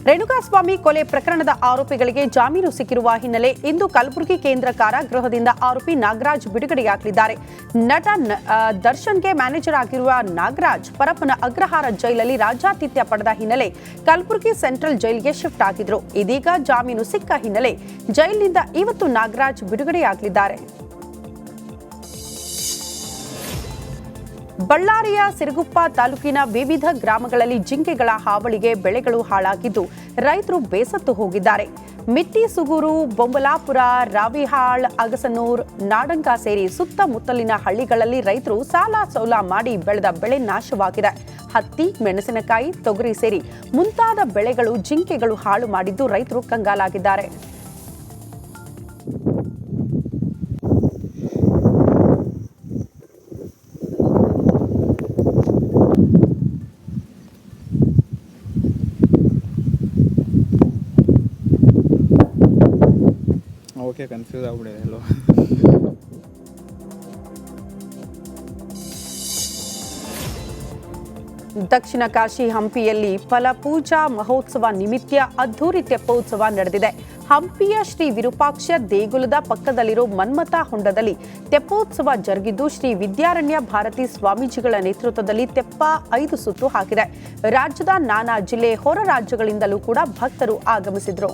ರೇಣುಕಾಸ್ವಾಮಿ ಕೊಲೆ ಪ್ರಕರಣದ ಆರೋಪಿಗಳಿಗೆ ಜಾಮೀನು ಸಿಕ್ಕಿರುವ ಹಿನ್ನೆಲೆ ಇಂದು ಕಲಬುರಗಿ ಕೇಂದ್ರ ಕಾರಾಗೃಹದಿಂದ ಆರೋಪಿ ನಾಗರಾಜ್ ಬಿಡುಗಡೆಯಾಗಲಿದ್ದಾರೆ. ನಟ ದರ್ಶನ್ಗೆ ಮ್ಯಾನೇಜರ್ ಆಗಿರುವ ನಾಗರಾಜ್ ಪರಪ್ಪನ ಅಗ್ರಹಾರ ಜೈಲಲ್ಲಿ ರಾಜ್ಯಾತಿಥ್ಯ ಪಡೆದ ಹಿನ್ನೆಲೆ ಕಲಬುರಗಿ ಸೆಂಟ್ರಲ್ ಜೈಲಿಗೆ ಶಿಫ್ಟ್ ಆಗಿದ್ರು. ಇದೀಗ ಜಾಮೀನು ಸಿಕ್ಕ ಹಿನ್ನೆಲೆ ಜೈಲಿನಿಂದ ಇವತ್ತು ನಾಗರಾಜ್ ಬಿಡುಗಡೆಯಾಗಲಿದ್ದಾರೆ. ಬಳ್ಳಾರಿಯ ಸಿರುಗುಪ್ಪ ತಾಲೂಕಿನ ವಿವಿಧ ಗ್ರಾಮಗಳಲ್ಲಿ ಜಿಂಕೆಗಳ ಹಾವಳಿಗೆ ಬೆಳೆಗಳು ಹಾಳಾಗಿದ್ದು ರೈತರು ಬೇಸತ್ತು ಹೋಗಿದ್ದಾರೆ. ಮಿಟ್ಟಿಸುಗೂರು, ಬೊಂಬಲಾಪುರ, ರಾವಿಹಾಳ್, ಅಗಸನೂರ್, ನಾಡಂಕ ಸೇರಿ ಸುತ್ತಮುತ್ತಲಿನ ಹಳ್ಳಿಗಳಲ್ಲಿ ರೈತರು ಸಾಲ ಸೌಲ ಮಾಡಿ ಬೆಳೆದ ಬೆಳೆ ನಾಶವಾಗಿದೆ. ಹತ್ತಿ, ಮೆಣಸಿನಕಾಯಿ, ತೊಗರಿ ಸೇರಿ ಮುಂತಾದ ಬೆಳೆಗಳು ಜಿಂಕೆಗಳು ಹಾಳು ಮಾಡಿದ್ದು ರೈತರು ಕಂಗಾಲಾಗಿದ್ದಾರೆ. ಓಕೆ, ಕನ್ಫ್ಯೂಸ್ ಆಗ್ಬಿಡಿದೆ ಎಲ್ಲೋ. ದಕ್ಷಿಣ ಕಾಶಿ ಹಂಪಿಯಲ್ಲಿ ಫಲಪೂಜಾ ಮಹೋತ್ಸವ ನಿಮಿತ್ತ ಅದ್ದೂರಿ ತೆಪ್ಪೋತ್ಸವ ನಡೆದಿದೆ. ಹಂಪಿಯ ಶ್ರೀ ವಿರೂಪಾಕ್ಷ ದೇಗುಲದ ಪಕ್ಕದಲ್ಲಿರೋ ಮನ್ಮಥ ಹೊಂಡದಲ್ಲಿ ತೆಪ್ಪೋತ್ಸವ ಜರುಗಿದ್ದು ಶ್ರೀ ವಿದ್ಯಾರಣ್ಯ ಭಾರತಿ ಸ್ವಾಮೀಜಿಗಳ ನೇತೃತ್ವದಲ್ಲಿ ತೆಪ್ಪ 5 ಸುತ್ತು ಹಾಕಿದೆ. ರಾಜ್ಯದ ನಾನಾ ಜಿಲ್ಲೆ, ಹೊರ ರಾಜ್ಯಗಳಿಂದಲೂ ಕೂಡ ಭಕ್ತರು ಆಗಮಿಸಿದ್ರು.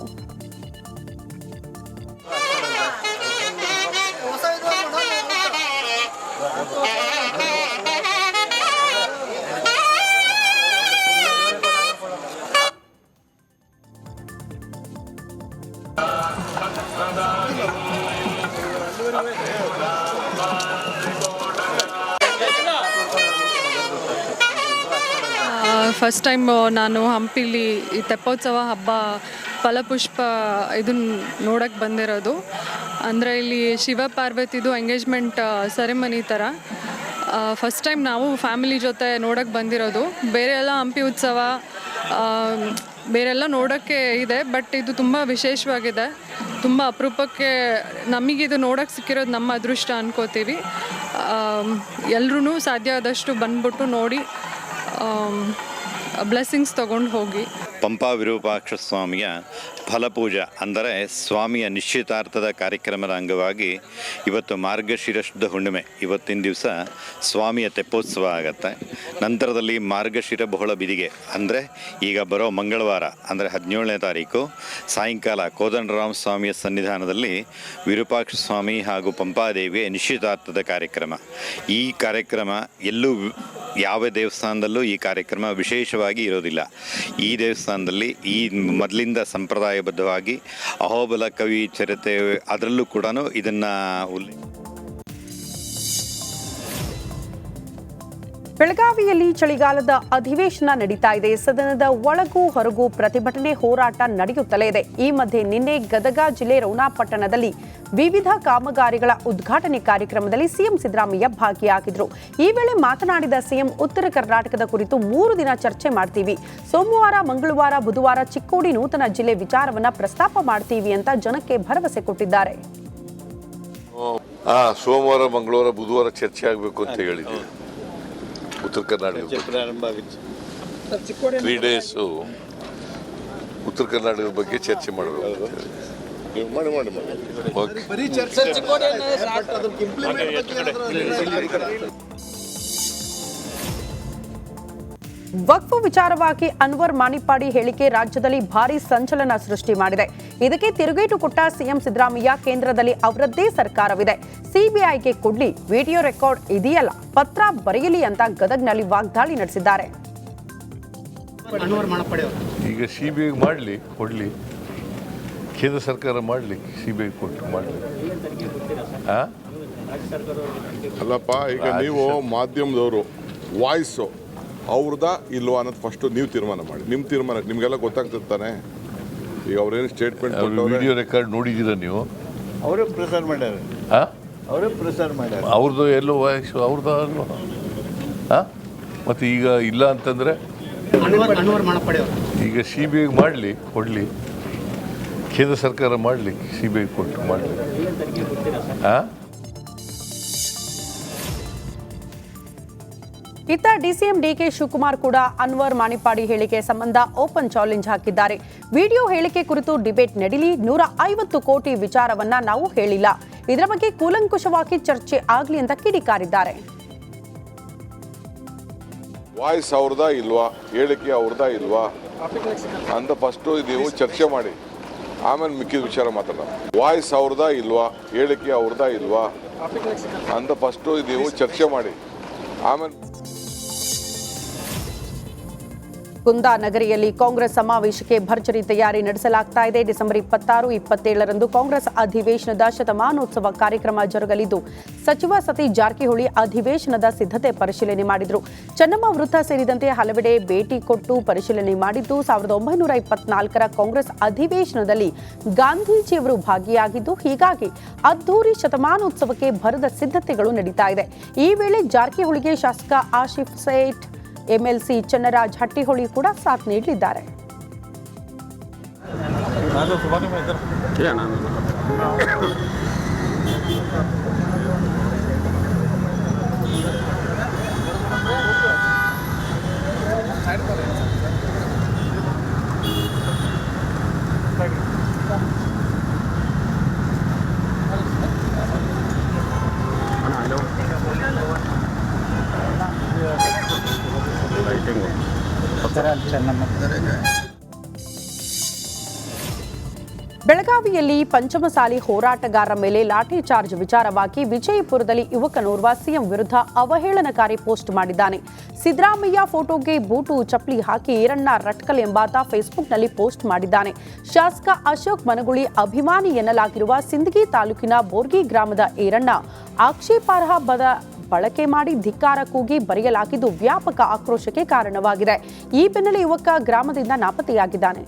ಫಸ್ಟ್ ಟೈಮ್ ನಾನು ಹಂಪಿಲಿ ಈ ತೆಪ್ಪೋತ್ಸವ ಹಬ್ಬ ಫಲಪುಷ್ಪ ಇದನ್ನು ನೋಡೋಕ್ಕೆ ಬಂದಿರೋದು. ಅಂದರೆ ಇಲ್ಲಿ ಶಿವ ಪಾರ್ವತಿದು ಎಂಗೇಜ್ಮೆಂಟ್ ಸೆರೆಮನಿ ಥರ ಫಸ್ಟ್ ಟೈಮ್ ನಾವು ಫ್ಯಾಮಿಲಿ ಜೊತೆ ನೋಡೋಕ್ಕೆ ಬಂದಿರೋದು. ಬೇರೆ ಎಲ್ಲ ಹಂಪಿ ಉತ್ಸವ ಬೇರೆಲ್ಲ ನೋಡೋಕ್ಕೆ ಇದೆ, ಬಟ್ ಇದು ತುಂಬ ವಿಶೇಷವಾಗಿದೆ. ತುಂಬ ಅಪರೂಪಕ್ಕೆ ನಮಗಿದು ನೋಡೋಕ್ಕೆ ಸಿಕ್ಕಿರೋದು ನಮ್ಮ ಅದೃಷ್ಟ ಅನ್ಕೋತೀವಿ. ಎಲ್ಲರೂ ಸಾಧ್ಯ ಆದಷ್ಟು ಬಂದ್ಬಿಟ್ಟು ನೋಡಿ ಬ್ಲೆಸ್ಸಿಂಗ್ಸ್ ತಗೊಂಡು ಹೋಗಿ. ಪಂಪಾ ವಿರೂಪಾಕ್ಷ ಸ್ವಾಮಿಯ ಫಲಪೂಜೆ ಅಂದರೆ ಸ್ವಾಮಿಯ ನಿಶ್ಚಿತಾರ್ಥದ ಕಾರ್ಯಕ್ರಮದ ಅಂಗವಾಗಿ ಇವತ್ತು ಮಾರ್ಗಶಿರ ಶುದ್ಧ ಹುಣ್ಣಿಮೆ, ಇವತ್ತಿನ ದಿವಸ ಸ್ವಾಮಿಯ ತೆಪ್ಪೋತ್ಸವ ಆಗುತ್ತೆ. ನಂತರದಲ್ಲಿ ಮಾರ್ಗಶಿರ ಬಹುಳ ಬಿದಿಗೆ ಅಂದರೆ ಈಗ ಬರೋ ಮಂಗಳವಾರ ಅಂದರೆ 17ನೇ ತಾರೀಕು ಸಾಯಂಕಾಲ ಕೋದಂಡರಾಮ ಸ್ವಾಮಿಯ ಸನ್ನಿಧಾನದಲ್ಲಿ ವಿರೂಪಾಕ್ಷ ಸ್ವಾಮಿ ಹಾಗೂ ಪಂಪಾದೇವಿಯ ನಿಶ್ಚಿತಾರ್ಥದ ಕಾರ್ಯಕ್ರಮ. ಈ ಕಾರ್ಯಕ್ರಮ ಎಲ್ಲೂ ಯಾವ ದೇವಸ್ಥಾನದಲ್ಲೂ ಈ ಕಾರ್ಯಕ್ರಮ ವಿಶೇಷವಾಗಿ ಇರೋದಿಲ್ಲ. ಈ ದೇವಸ್ಥಾನದಲ್ಲಿ ಈ ಮೊದಲಿಂದ ಸಂಪ್ರದಾಯಬದ್ಧವಾಗಿ ಅಹೋಬಲ ಕವಿ ಚರಿತೆ ಅದರಲ್ಲೂ ಕೂಡ ಇದನ್ನು ಬೆಳಗಾವಿಯಲ್ಲಿ ಚಳಿಗಾಲದ ಅಧಿವೇಶನ ನಡೀತಾ ಇದೆ. ಸದನದ ಒಳಗೂ ಹೊರಗೂ ಪ್ರತಿಭಟನೆ, ಹೋರಾಟ ನಡೆಯುತ್ತಲೇ ಇದೆ. ಈ ಮಧ್ಯೆ ನಿನ್ನೆ ಗದಗ ಜಿಲ್ಲೆ ರೌಣಾಪಟ್ಟಣದಲ್ಲಿ ವಿವಿಧ ಕಾಮಗಾರಿಗಳ ಉದ್ಘಾಟನೆ ಕಾರ್ಯಕ್ರಮದಲ್ಲಿ ಸಿಎಂ ಸಿದ್ದರಾಮಯ್ಯ ಭಾಗಿಯಾಗಿದ್ರು. ಈ ವೇಳೆ ಮಾತನಾಡಿದ ಸಿಎಂ, ಉತ್ತರ ಕರ್ನಾಟಕದ ಕುರಿತು 3 ದಿನ ಚರ್ಚೆ ಮಾಡ್ತೀವಿ. ಸೋಮವಾರ, ಮಂಗಳವಾರ, ಬುಧವಾರ ಚಿಕ್ಕೋಡಿ ನೂತನ ಜಿಲ್ಲೆ ವಿಚಾರವನ್ನ ಪ್ರಸ್ತಾಪ ಮಾಡ್ತೀವಿ ಅಂತ ಜನಕ್ಕೆ ಭರವಸೆ ಕೊಟ್ಟಿದ್ದಾರೆ. ಸೋಮವಾರ, ಮಂಗಳವಾರ, ಬುಧವಾರ ಚರ್ಚೆ ಆಗಬೇಕು ಅಂತ ಹೇಳಿದ್ದೀವಿ. ಉತ್ತರ ಕರ್ನಾಟಕ 3 days ಉತ್ತರ ಕರ್ನಾಟಕದ ಬಗ್ಗೆ ಚರ್ಚೆ ಮಾಡಬೇಕು. ವಕ್ಫ್ ವಿಚಾರವಾಗಿ ಅನ್ವರ್ ಮಾಣಿಪ್ಪಾಡಿ ಹೇಳಿಕೆ ರಾಜ್ಯದಲ್ಲಿ ಭಾರೀ ಸಂಚಲನ ಸೃಷ್ಟಿ ಮಾಡಿದೆ. ಇದಕ್ಕೆ ತಿರುಗೇಟು ಕೊಟ್ಟ ಸಿಎಂ ಸಿದ್ದರಾಮಯ್ಯ, ಕೇಂದ್ರದಲ್ಲಿ ಅವರದ್ದೇ ಸರ್ಕಾರವಿದೆ, ಸಿಬಿಐಗೆ ಕೊಡ್ಲಿ, ವಿಡಿಯೋ ರೆಕಾರ್ಡ್ ಇದೆಯಲ್ಲ, ಪತ್ರ ಬರೆಯಲಿ ಅಂತ ಗದಗ್ನಲ್ಲಿ ವಾಗ್ದಾಳಿ ನಡೆಸಿದ್ದಾರೆ. ಈಗ ಸಿಬಿಐ ಮಾಡಲಿ, ಕೊಡ್ಲಿ, ಕೇಂದ್ರ ಸರ್ಕಾರ ಮಾಡಲಿ, ಸಿಬಿಐ ಕೊಟ್ಟು ಮಾಡಲಿ. ಅಲ್ಲಪ್ಪ, ಈಗ ನೀವು ಮಾಧ್ಯಮದವರು ವಾಯ್ಸು ಅವ್ರದಾ ಇಲ್ವಾ ಅನ್ನೋದು ಫಸ್ಟ್ ನೀವು ತೀರ್ಮಾನ ಮಾಡಿ. ನಿಮ್ಮ ತೀರ್ಮಾನಕ್ಕೆ ನಿಮಗೆಲ್ಲ ಗೊತ್ತಾಗ್ತಿರ್ತಾನೆ. ಈಗ ಅವ್ರೇನು ಸ್ಟೇಟ್ಮೆಂಟ್ ವಿಡಿಯೋ ರೆಕಾರ್ಡ್ ನೋಡಿದ್ದೀರಾ ನೀವು? ಅವರೇ ಪ್ರಸಾರ ಮಾಡ್ಯಾರ. ಅವರೇ ಪ್ರಸಾರ ಮಾಡ್ಯಾರ. ಅವ್ರದ್ದು ಎಲ್ಲೋ ವಾಯ್ಸು ಅವ್ರದ್ದು ಅಲ್ವಾ? ಮತ್ತು ಈಗ ಇಲ್ಲ ಅಂತಂದರೆ ಈಗ ಸಿಬಿಐ ಮಾಡಲಿ, ಕೊಡಲಿ, ಕೇಂದ್ರ ಸರ್ಕಾರ ಮಾಡಲಿ, ಸಿಬಿಐ ಕೊಟ್ಟು ಮಾಡಲಿ. ಇತ್ತ ಡಿಸಿಎಂ ಡಿಕೆ ಶಿವಕುಮಾರ್ ಕೂಡ ಅನ್ವರ್ ಮಾಣಿಪಾಡಿ ಹೇಳಿಕೆ ಸಂಬಂಧ ಓಪನ್ ಚಾಲೆಂಜ್ ಹಾಕಿದ್ದಾರೆ. ವಿಡಿಯೋ ಹೇಳಿಕೆ ಕುರಿತು ಡಿಬೇಟ್ ನಡೀಲಿ, 150 ಕೋಟಿ ವಿಚಾರವನ್ನ ನಾವು ಹೇಳಿಲ್ಲ, ಇದರ ಬಗ್ಗೆ ಕೂಲಂಕುಷವಾಗಿ ಚರ್ಚೆ ಆಗಲಿ ಅಂತ ಕಿಡಿಕಾರಿದ್ದಾರೆ. ವಾಯ್ಸ್ ಅವ್ರದಾ ಇಲ್ವಾ, ಹೇಳಿಕೆ ಅವ್ರದಾ ಇಲ್ವಾ ಅಂತ ಫಸ್ಟ್ ನೀವು ಚರ್ಚೆ ಮಾಡಿ, ಆಮೇಲೆ ಮಿಕ್ಕಿದ ವಿಚಾರ ಮಾತಾಡೋಣ. ವಾಯ್ಸ್ ಅವ್ರದಾ ಇಲ್ವಾ, ಹೇಳಿಕೆ ಅವ್ರದಾ ಇಲ್ವಾ ಅಂತ ಫಸ್ಟ್ ನೀವು ಚರ್ಚೆ ಮಾಡಿ, ಆಮೇಲೆ. ಕುಂದಾನಗರಿಯಲ್ಲಿ ಕಾಂಗ್ರೆಸ್ ಸಮಾವೇಶಕ್ಕೆ ಭರ್ಜರಿ ತಯಾರಿ ನಡೆಸಲಾಗ್ತಾ ಇದೆ. ಡಿಸೆಂಬರ್ 26, 27ರಂದು ಕಾಂಗ್ರೆಸ್ ಅಧಿವೇಶನದ ಶತಮಾನೋತ್ಸವ ಕಾರ್ಯಕ್ರಮ ಜರುಗಲಿದ್ದು, ಸಚಿವ ಸತೀಶ್ ಜಾರಕಿಹೊಳಿ ಅಧಿವೇಶನದ ಸಿದ್ಧತೆ ಪರಿಶೀಲನೆ ಮಾಡಿದರು. ಚೆನ್ನಮ್ಮ ವೃತ್ತ ಸೇರಿದಂತೆ ಹಲವೆಡೆ ಭೇಟಿ ಕೊಟ್ಟು ಪರಿಶೀಲನೆ ಮಾಡಿದ್ದು, 1924ರ ಕಾಂಗ್ರೆಸ್ ಅಧಿವೇಶನದಲ್ಲಿ ಗಾಂಧೀಜಿಯವರು ಭಾಗಿಯಾಗಿದ್ದು, ಹೀಗಾಗಿ ಅದ್ದೂರಿ ಶತಮಾನೋತ್ಸವಕ್ಕೆ ಭರದ ಸಿದ್ಧತೆಗಳು ನಡೀತಾ ಇದೆ. ಈ ವೇಳೆ ಜಾರಕಿಹೊಳಿಗೆ ಶಾಸಕ ಆಸಿಫ್ ಸೇಠ್, ಎಂಎಲ್ಸಿ ಚನ್ನರಾಜ್ ಹಟ್ಟಿಹೊಳಿ ಕೂಡ ಸಾಥ್ ನೀಡಲಿದ್ದಾರೆ. ಬೆಳಗಾವಿಯಲ್ಲಿ ಪಂಚಮಸಾಲಿ ಹೋರಾಟಗಾರರ ಮೇಲೆ ಲಾಠಿ ಚಾರ್ಜ್ ವಿಚಾರವಾಗಿ ವಿಜಯಪುರದಲ್ಲಿ ಯುವಕನೋರ್ವ ಸಿಎಂ ವಿರುದ್ಧ ಅವಹೇಳನಕಾರಿ ಪೋಸ್ಟ್ ಮಾಡಿದ್ದಾನೆ. ಸಿದ್ದರಾಮಯ್ಯ ಫೋಟೋಗೆ ಬೂಟು ಚಪ್ಪಲಿ ಹಾಕಿ ಈರಣ್ಣ ರಟ್ಕಲ್ ಎಂಬಾತ ಫೇಸ್ಬುಕ್ನಲ್ಲಿ ಪೋಸ್ಟ್ ಮಾಡಿದ್ದಾನೆ. ಶಾಸಕ ಅಶೋಕ್ ಮನಗುಳಿ ಅಭಿಮಾನಿ ಎನ್ನಲಾಗಿರುವ ಸಿಂದಗಿ ತಾಲೂಕಿನ ಬೋರ್ಗಿ ಗ್ರಾಮದ ಈರಣ್ಣ ಆಕ್ಷೇಪಾರ್ಹ ಬಳಕೆ ಮಾಡಿ ಧಿಕ್ಕಾರ ಕೂಗಿ ಬರೆಯಲಾಗಿದ್ದು ವ್ಯಾಪಕ ಆಕ್ರೋಶಕ್ಕೆ ಕಾರಣವಾಗಿದೆ. ಈ ಬೆನ್ನಲ್ಲೇ ಯುವಕ ಗ್ರಾಮದಿಂದ ನಾಪತ್ತೆಯಾಗಿದ್ದಾನೆ.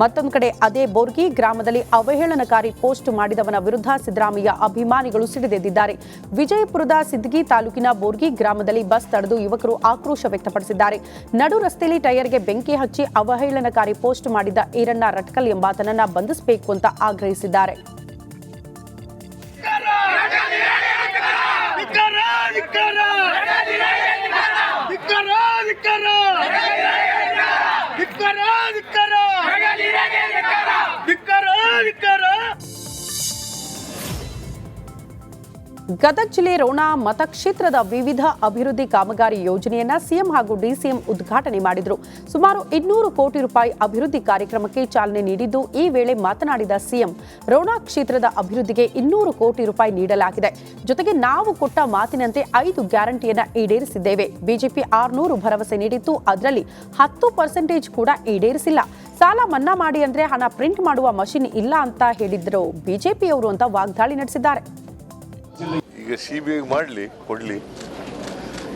ಮತ್ತೊಂದು ಕಡೆ ಅದೇ ಬೋರ್ಗಿ ಗ್ರಾಮದಲ್ಲಿ ಅವಹೇಳನಕಾರಿ ಪೋಸ್ಟ್ ಮಾಡಿದವನ ವಿರುದ್ಧ ಸಿದ್ದರಾಮಯ್ಯ ಅಭಿಮಾನಿಗಳು ಸಿಡಿದೆದ್ದಿದ್ದಾರೆ. ವಿಜಯಪುರದ ಸಿದ್ಗಿ ತಾಲೂಕಿನ ಬೋರ್ಗಿ ಗ್ರಾಮದಲ್ಲಿ ಬಸ್ ತಡೆದು ಯುವಕರು ಆಕ್ರೋಶ ವ್ಯಕ್ತಪಡಿಸಿದ್ದಾರೆ. ನಡು ರಸ್ತೆಯಲ್ಲಿ ಟೈರ್ಗೆ ಬೆಂಕಿ ಹಚ್ಚಿ ಅವಹೇಳನಕಾರಿ ಪೋಸ್ಟ್ ಮಾಡಿದ್ದ ಈರಣ್ಣ ರಟ್ಕಲ್ ಎಂಬಾತನನ್ನ ಬಂಧಿಸಬೇಕು ಅಂತ ಆಗ್ರಹಿಸಿದ್ದಾರೆ. ಗದಗ ಜಿಲ್ಲೆ ರೋಣ ಮತಕ್ಷೇತ್ರದ ವಿವಿಧ ಅಭಿವೃದ್ಧಿ ಕಾಮಗಾರಿ ಯೋಜನೆಯನ್ನ ಸಿಎಂ ಹಾಗೂ ಡಿಸಿಎಂ ಉದ್ಘಾಟನೆ ಮಾಡಿದರು. ಸುಮಾರು 200 ಕೋಟಿ ರೂಪಾಯಿ ಅಭಿವೃದ್ಧಿ ಕಾರ್ಯಕ್ರಮಕ್ಕೆ ಚಾಲನೆ ನೀಡಿದ್ದು, ಈ ವೇಳೆ ಮಾತನಾಡಿದ ಸಿಎಂ, ರೋಣ ಕ್ಷೇತ್ರದ ಅಭಿವೃದ್ಧಿಗೆ 200 ಕೋಟಿ ರೂಪಾಯಿ ನೀಡಲಾಗಿದೆ. ಜೊತೆಗೆ ನಾವು ಕೊಟ್ಟ ಮಾತಿನಂತೆ 5 ಗ್ಯಾರಂಟಿಯನ್ನ ಈಡೇರಿಸಿದ್ದೇವೆ. ಬಿಜೆಪಿ 600 ಭರವಸೆ ನೀಡಿತ್ತು, ಅದರಲ್ಲಿ 10% ಕೂಡ ಈಡೇರಿಸಿಲ್ಲ. ಸಾಲ ಮನ್ನಾ ಮಾಡಿ ಅಂದ್ರೆ ಹಣ ಪ್ರಿಂಟ್ ಮಾಡುವ ಮಷಿನ್ ಇಲ್ಲ ಅಂತ ಹೇಳಿದ್ರು ಬಿಜೆಪಿಯವರು ಅಂತ ವಾಗ್ದಾಳಿ ನಡೆಸಿದ್ದಾರೆ. ಈಗ ಸಿಬಿಐ ಮಾಡಲಿ, ಕೊಡಲಿ,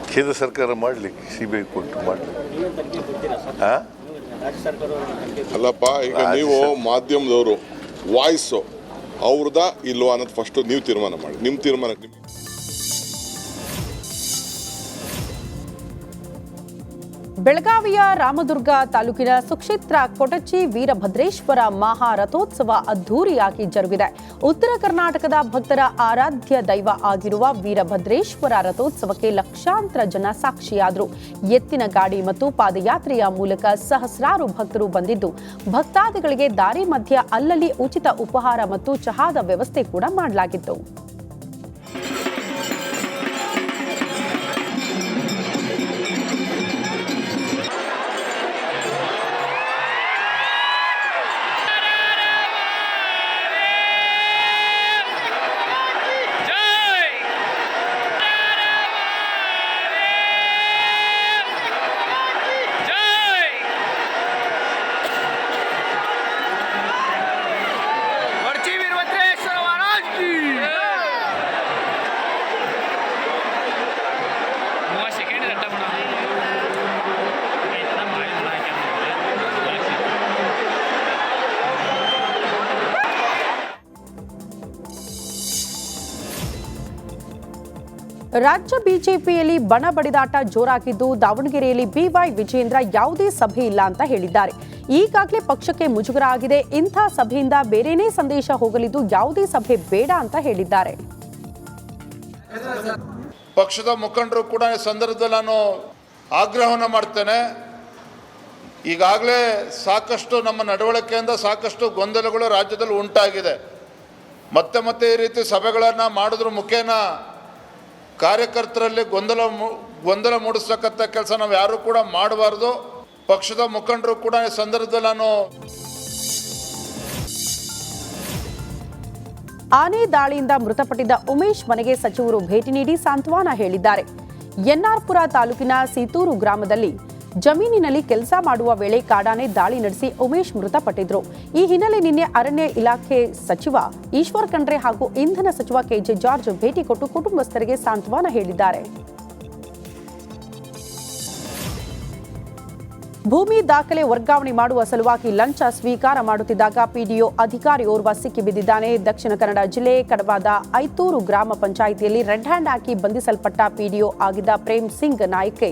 ಕೇಂದ್ರ ಸರ್ಕಾರ ಮಾಡಲಿ, ಸಿಬಿಐ ಕೊಟ್ಟು ಮಾಡಲಿ. ಅಲ್ಲಪ್ಪ, ಈಗ ನೀವು ಮಾಧ್ಯಮದವರು ವಾಯ್ಸು ಅವ್ರದಾ ಇಲ್ವಾ ಅನ್ನೋದು ಫಸ್ಟ್ ನೀವು ತೀರ್ಮಾನ ಮಾಡಿ. ನಿಮ್ಮ ತೀರ್ಮಾನಕ್ಕೆ ಬೆಳಗಾವಿಯ ರಾಮದುರ್ಗ ತಾಲೂಕಿನ ಸುಕ್ಷೇತ್ರ ಕೊಟಚಿ ವೀರಭದ್ರೇಶ್ವರ ಮಹಾರಥೋತ್ಸವ ಅದ್ದೂರಿಯಾಗಿ ಜರುಗಿದೆ. ಉತ್ತರ ಕರ್ನಾಟಕದ ಭಕ್ತರ ಆರಾಧ್ಯ ದೈವ ಆಗಿರುವ ವೀರಭದ್ರೇಶ್ವರ ರಥೋತ್ಸವಕ್ಕೆ ಲಕ್ಷಾಂತರ ಜನ ಸಾಕ್ಷಿಯಾದರು. ಎತ್ತಿನ ಗಾಡಿ ಮತ್ತು ಪಾದಯಾತ್ರೆಯ ಮೂಲಕ ಸಹಸ್ರಾರು ಭಕ್ತರು ಬಂದಿದ್ದು, ಭಕ್ತಾದಿಗಳಿಗೆ ದಾರಿ ಮಧ್ಯ ಅಲ್ಲಲ್ಲಿ ಉಚಿತ ಉಪಹಾರ ಮತ್ತು ಚಹಾದ ವ್ಯವಸ್ಥೆ ಕೂಡ ಮಾಡಲಾಗಿತ್ತು. ರಾಜ್ಯ ಬಿಜೆಪಿಯಲ್ಲಿ ಬಣ ಬಡಿದಾಟ ಜೋರಾಗಿದ್ದು, ದಾವಣಗೆರೆಯಲ್ಲಿ ಬಿವೈ ವಿಜಯೇಂದ್ರ ಯಾವುದೇ ಸಭೆ ಇಲ್ಲ ಅಂತ ಹೇಳಿದ್ದಾರೆ. ಈಗಾಗಲೇ ಪಕ್ಷಕ್ಕೆ ಮುಜುಗರ ಆಗಿದೆ, ಇಂಥ ಸಭೆಯಿಂದ ಬೇರೆನೇ ಸಂದೇಶ ಹೋಗಲಿದ್ದು ಯಾವುದೇ ಸಭೆ ಬೇಡ ಅಂತ ಹೇಳಿದ್ದಾರೆ. ಪಕ್ಷದ ಮುಖಂಡರು ಕೂಡ ಈ ಸಂದರ್ಭದಲ್ಲಿ ನಾನು ಆಗ್ರಹವನ್ನು ಮಾಡ್ತೇನೆ. ಈಗಾಗಲೇ ಸಾಕಷ್ಟು ನಮ್ಮ ನಡವಳಿಕೆಯಿಂದ ಸಾಕಷ್ಟು ಗೊಂದಲಗಳು ರಾಜ್ಯದಲ್ಲಿ ಉಂಟಾಗಿದೆ. ಮತ್ತೆ ಈ ರೀತಿ ಸಭೆಗಳನ್ನು ಮಾಡೋದ್ರ ಮುಖೇನ ಕಾರ್ಯಕರ್ತರಲ್ಲಿ ಗೊಂದಲ ಮೂಡಿಸ್ತಕ್ಕಂಥ ಕೆಲಸ ನಾವು ಯಾರು ಕೂಡ ಮಾಡಬಾರ್ದು. ಪಕ್ಷದ ಮುಖಂಡರು ಕೂಡ ಈ ಸಂದರ್ಭದಲ್ಲಿ ನಾನು ಆನೆ ದಾಳಿಯಿಂದ ಮೃತಪಟ್ಟಿದ್ದ ಉಮೇಶ್ ಮನೆಗೆ ಸಚಿವರು ಭೇಟಿ ನೀಡಿ ಸಾಂತ್ವನ ಹೇಳಿದ್ದಾರೆ. ಎನ್ಆರ್ಪುರ ತಾಲೂಕಿನ ಸೀತೂರು ಗ್ರಾಮದಲ್ಲಿ ಜಮೀನಿನಲ್ಲಿ ಕೆಲಸ ಮಾಡುವ ವೇಳೆ ಕಾಡಾನೆ ದಾಳಿ ನಡೆಸಿ ಉಮೇಶ್ ಮೃತಪಟ್ಟಿದ್ರು. ಈ ಹಿನ್ನೆಲೆ ನಿನ್ನೆ ಅರಣ್ಯ ಇಲಾಖೆ ಸಚಿವ ಈಶ್ವರ್ ಖಂಡ್ರೆ ಹಾಗೂ ಇಂಧನ ಸಚಿವ ಕೆಜೆ ಜಾರ್ಜ್ ಭೇಟಿ ಕೊಟ್ಟು ಕುಟುಂಬಸ್ಥರಿಗೆ ಸಾಂತ್ವನ ಹೇಳಿದ್ದಾರೆ. ಭೂಮಿ ದಾಖಲೆ ವರ್ಗಾವಣೆ ಮಾಡುವ ಸಲುವಾಗಿ ಲಂಚ ಸ್ವೀಕಾರ ಮಾಡುತ್ತಿದ್ದಾಗ ಪಿಡಿಒ ಅಧಿಕಾರಿಯೋರ್ವ ಸಿಕ್ಕಿಬಿದ್ದಿದ್ದಾನೆ. ದಕ್ಷಿಣ ಕನ್ನಡ ಜಿಲ್ಲೆ ಕಡಬಾದ ಐತೂರು ಗ್ರಾಮ ಪಂಚಾಯಿತಿಯಲ್ಲಿ ರೆಡ್ ಹ್ಯಾಂಡ್ ಹಾಕಿ ಬಂಧಿಸಲ್ಪಟ್ಟ ಪಿಡಿಒ ಆಗಿದ್ದ ಪ್ರೇಮ್ ಸಿಂಗ್ ನಾಯ್ಕ್ಗೆ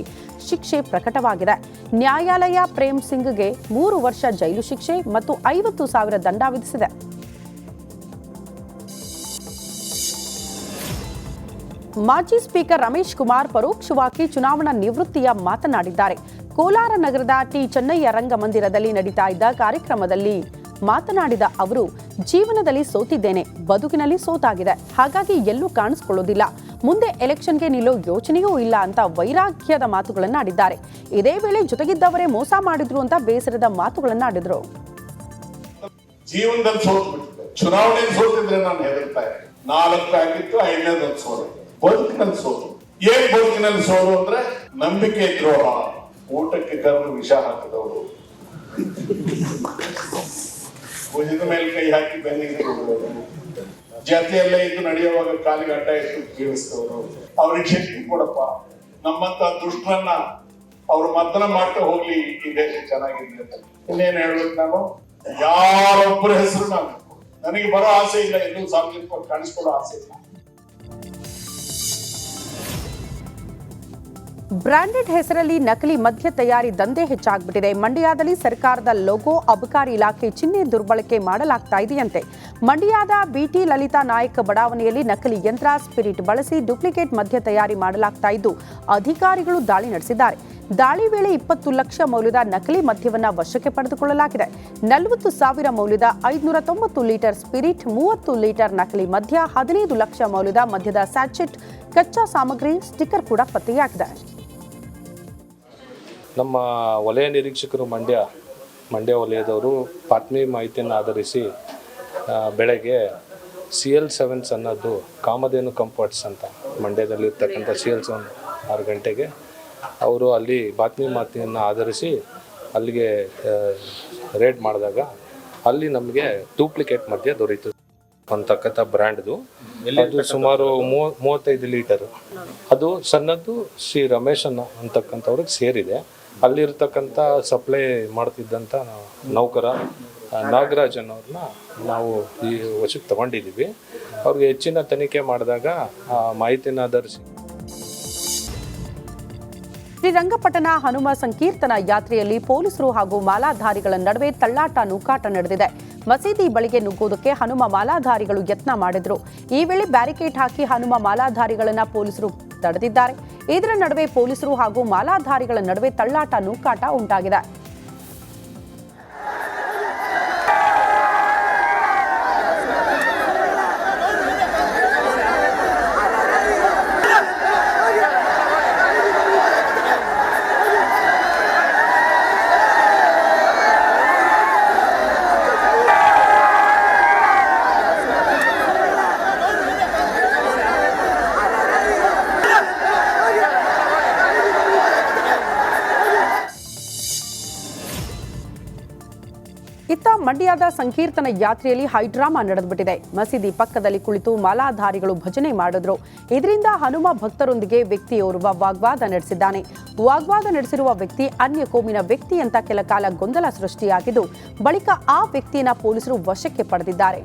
ಶಿಕ್ಷೆ ಪ್ರಕಟವಾಗಿದೆ. ನ್ಯಾಯಾಲಯ ಪ್ರೇಮ್ ಸಿಂಗ್ಗೆ 3 ವರ್ಷ ಜೈಲು ಶಿಕ್ಷೆ ಮತ್ತು 50,000 ದಂಡ ವಿಧಿಸಿದೆ. ಮಾಜಿ ಸ್ಪೀಕರ್ ರಮೇಶ್ ಕುಮಾರ್ ಪರೋಕ್ಷವಾಗಿ ಚುನಾವಣಾ ನಿವೃತ್ತಿಯ ಮಾತನಾಡಿದ್ದಾರೆ. ಕೋಲಾರ ನಗರದ ಟಿ ಚೆನ್ನಯ್ಯ ರಂಗಮಂದಿರದಲ್ಲಿ ನಡೀತಾ ಇದ್ದ ಕಾರ್ಯಕ್ರಮದಲ್ಲಿ ಮಾತನಾಡಿದ ಅವರು, ಜೀವನದಲ್ಲಿ ಸೋತಿದ್ದೇನೆ, ಬದುಕಿನಲ್ಲಿ ಸೋತಾಗಿದೆ, ಹಾಗಾಗಿ ಎಲ್ಲೂ ಕಾಣಿಸಿಕೊಳ್ಳೋದಿಲ್ಲ, ಮುಂದೆ ಎಲೆಕ್ಷನ್ಗೆ ನಿಲ್ಲೋ ಯೋಚನೆಯೂ ಇಲ್ಲ ಅಂತ ವೈರಾಗ್ಯದ ಮಾತುಗಳನ್ನಾಡಿದ್ದಾರೆ. ಇದೇ ವೇಳೆ ಜೊತೆಗಿದ್ದವರೇ ಮೋಸ ಮಾಡಿದ್ರು ಅಂತ ಬೇಸರದ ಮಾತುಗಳನ್ನಾಡಿದ್ರು. ಜೀವನದಲ್ಲಿ ಸೋತ್ಬಿಟ್ಟಿದೆ, ಚುನಾವಣೆಯಲ್ಲಿ ಸೋತಿದ್ರೆ ನಾನು ಹೆದರ್ತಾ ಇದ್ದೆ. 4 ಆಗಿತ್ತು, 5ನೇದು ಸೋಲು. ಬದುಕಿನಲ್ಲಿ ಸೋಲು. ಏನ್ ಬದುಕಿನಲ್ಲಿ ಸೋಲು ಅಂದ್ರೆ ನಂಬಿಕೆ ದ್ರೋಹ, ಊಟಕ್ಕೆ ಕರೆದು ವಿಷ ಹಾಕಿದವರು, ಭುಜದ ಮೇಲೆ ಕೈ ಹಾಕಿ ಬೆನ್ನಿಗೆ ಕೊಡುವವರು, ಜಾತಿಯಲ್ಲೇ ಇದ್ದು ನಡೆಯುವಾಗ ಕಾಲಿಗೆ ಅಡ್ಡ ಇಟ್ಟು ಕೀಳಿಸಿದವರು, ಅವ್ರಿಗೆ ಶಕ್ತಿ ಕೊಡಪ್ಪ, ನಮ್ಮಂತ ದುಷ್ಟರನ್ನ ಅವ್ರು ಮತನ ಮಾಡ್ತಾ ಹೋಗ್ಲಿ, ಈ ದೇಶ ಚೆನ್ನಾಗಿದೆ ಅಂತ. ಇನ್ನೇನು ಹೇಳ್ಬೇಕು, ನಾನು ಯಾರೊಬ್ಬರ ಹೆಸರು ನನಗೆ ಬರೋ ಆಸೆ ಇಲ್ಲ, ಇನ್ನೂ ಸಾರ್ವಜನಿಕವಾಗಿ ಕಾಣಿಸ್ಕೊಳ್ಳೋ ಆಸೆ ಇಲ್ಲ. ಬ್ರಾಂಡೆಡ್ ಹೆಸರಲ್ಲಿ ನಕಲಿ ಮದ್ಯ ತಯಾರಿ ದಂಧೆ ಹೆಚ್ಚಾಗ್ಬಿಟ್ಟಿದೆ. ಮಂಡ್ಯದಲ್ಲಿ ಸರ್ಕಾರದ ಲೋಗೋ, ಅಬಕಾರಿ ಇಲಾಖೆ ಚಿಹ್ನೆ ದುರ್ಬಳಕೆ ಮಾಡಲಾಗ್ತಾ ಇದೆಯಂತೆ. ಮಂಡ್ಯದ ಬಿಟಿ ಲಲಿತಾ ನಾಯಕ್ ಬಡಾವಣೆಯಲ್ಲಿ ನಕಲಿ ಯಂತ್ರ, ಸ್ಪಿರಿಟ್ ಬಳಸಿ ಡೂಪ್ಲಿಕೇಟ್ ಮದ್ಯ ತಯಾರಿ ಮಾಡಲಾಗ್ತಾ ಇದ್ದು ಅಧಿಕಾರಿಗಳು ದಾಳಿ ನಡೆಸಿದ್ದಾರೆ. ದಾಳಿ ವೇಳೆ 20 ಲಕ್ಷ ಮೌಲ್ಯದ ನಕಲಿ ಮದ್ಯವನ್ನು ವಶಕ್ಕೆ ಪಡೆದುಕೊಳ್ಳಲಾಗಿದೆ. 40,000 ಮೌಲ್ಯದ 590 ಲೀಟರ್ ಸ್ಪಿರಿಟ್, 30 ಲೀಟರ್ ನಕಲಿ ಮದ್ಯ, 15 ಲಕ್ಷ ಮೌಲ್ಯದ ಮದ್ಯದ ಸ್ಯಾಚೆಟ್, ಕಚ್ಚಾ ಸಾಮಗ್ರಿ, ಸ್ಟಿಕ್ಕರ್ ಕೂಡ ಪತ್ತೆಯಾಗಿದೆ. ನಮ್ಮ ವಲಯ ನಿರೀಕ್ಷಕರು ಮಂಡ್ಯ ವಲಯದವರು ಬಾತ್ಮಿ ಮಾಹಿತಿಯನ್ನು ಆಧರಿಸಿ ಬೆಳಗ್ಗೆ CL7 ಅನ್ನೋದು ಕಾಮಧೇನು ಕಂಫರ್ಟ್ಸ್ ಅಂತ ಮಂಡ್ಯದಲ್ಲಿರ್ತಕ್ಕಂಥ CL7 6 ಗಂಟೆಗೆ ಅವರು ಅಲ್ಲಿ ಬಾತ್ಮಿ ಮಾಹಿತಿಯನ್ನು ಆಧರಿಸಿ ಅಲ್ಲಿಗೆ ರೇಡ್ ಮಾಡಿದಾಗ ಅಲ್ಲಿ ನಮಗೆ ಡೂಪ್ಲಿಕೇಟ್ ಮದ್ಯ ದೊರೀತು ಅಂತಕ್ಕಂಥ ಬ್ರ್ಯಾಂಡ್ದು. ಅದು ಸುಮಾರು 35 ಲೀಟರ್. ಅದು ಸಣ್ಣದ್ದು ಶ್ರೀ ರಮೇಶ್ ಅಂತಕ್ಕಂಥವ್ರಿಗೆ ಸೇರಿದೆ. ಅಲ್ಲಿರ್ತಕ್ಕಂಥ ಸಪ್ಲೈ ಮಾಡ್ತಿದ್ದಂಥ ನೌಕರ ನಾಗರಾಜ್ ಅನ್ನೋರನ್ನ ನಾವು ಈ ವಶಕ್ಕೆ ತಗೊಂಡಿದ್ದೀವಿ. ಅವ್ರಿಗೆ ಹೆಚ್ಚಿನ ತನಿಖೆ ಮಾಡಿದಾಗ ಮಾಹಿತಿನ ಆಧರಿಸಿ ಶ್ರೀರಂಗಪಟ್ಟಣ ಹನುಮ ಸಂಕೀರ್ತನ ಯಾತ್ರೆಯಲ್ಲಿ ಪೊಲೀಸರು ಹಾಗೂ ಮಾಲಾಧಾರಿಗಳ ನಡುವೆ ತಳ್ಳಾಟ ನೂಕಾಟ ನಡೆದಿದೆ. ಮಸೀದಿ ಬಳಿಗೆ ನುಗ್ಗುವುದಕ್ಕೆ ಹನುಮ ಮಾಲಾಧಾರಿಗಳು ಯತ್ನ ಮಾಡಿದ್ರು. ಈ ವೇಳೆ ಬ್ಯಾರಿಕೇಡ್ ಹಾಕಿ ಹನುಮ ಮಾಲಾಧಾರಿಗಳನ್ನ ಪೊಲೀಸರು ತಡೆದಿದ್ದಾರೆ. ಇದರ ನಡುವೆ ಪೊಲೀಸರು ಹಾಗೂ ಮಾಲಾಧಾರಿಗಳ ನಡುವೆ ತಳ್ಳಾಟ ನೂಕಾಟ ಉಂಟಾಗಿದೆ. ಇತ್ತ ಮಂಡ್ಯದ ಸಂಕೀರ್ತನ ಯಾತ್ರೆಯಲ್ಲಿ ಹೈಡ್ರಾಮಾ ನಡೆದುಬಿಟ್ಟಿದೆ. ಮಸೀದಿ ಪಕ್ಕದಲ್ಲಿ ಕುಳಿತು ಮಾಲಾಧಾರಿಗಳು ಭಜನೆ ಮಾಡಿದ್ರು. ಇದರಿಂದ ಹನುಮ ಭಕ್ತರೊಂದಿಗೆ ವ್ಯಕ್ತಿಯೋರ್ವ ವಾಗ್ವಾದ ನಡೆಸಿದ್ದಾನೆ. ವಾಗ್ವಾದ ನಡೆಸಿರುವ ವ್ಯಕ್ತಿ ಅನ್ಯ ಕೋಮಿನ ವ್ಯಕ್ತಿ ಅಂತ ಕೆಲ ಕಾಲ ಗೊಂದಲ ಸೃಷ್ಟಿಯಾಗಿದ್ದು, ಬಳಿಕ ಆ ವ್ಯಕ್ತಿಯನ್ನ ಪೊಲೀಸರು ವಶಕ್ಕೆ ಪಡೆದಿದ್ದಾರೆ.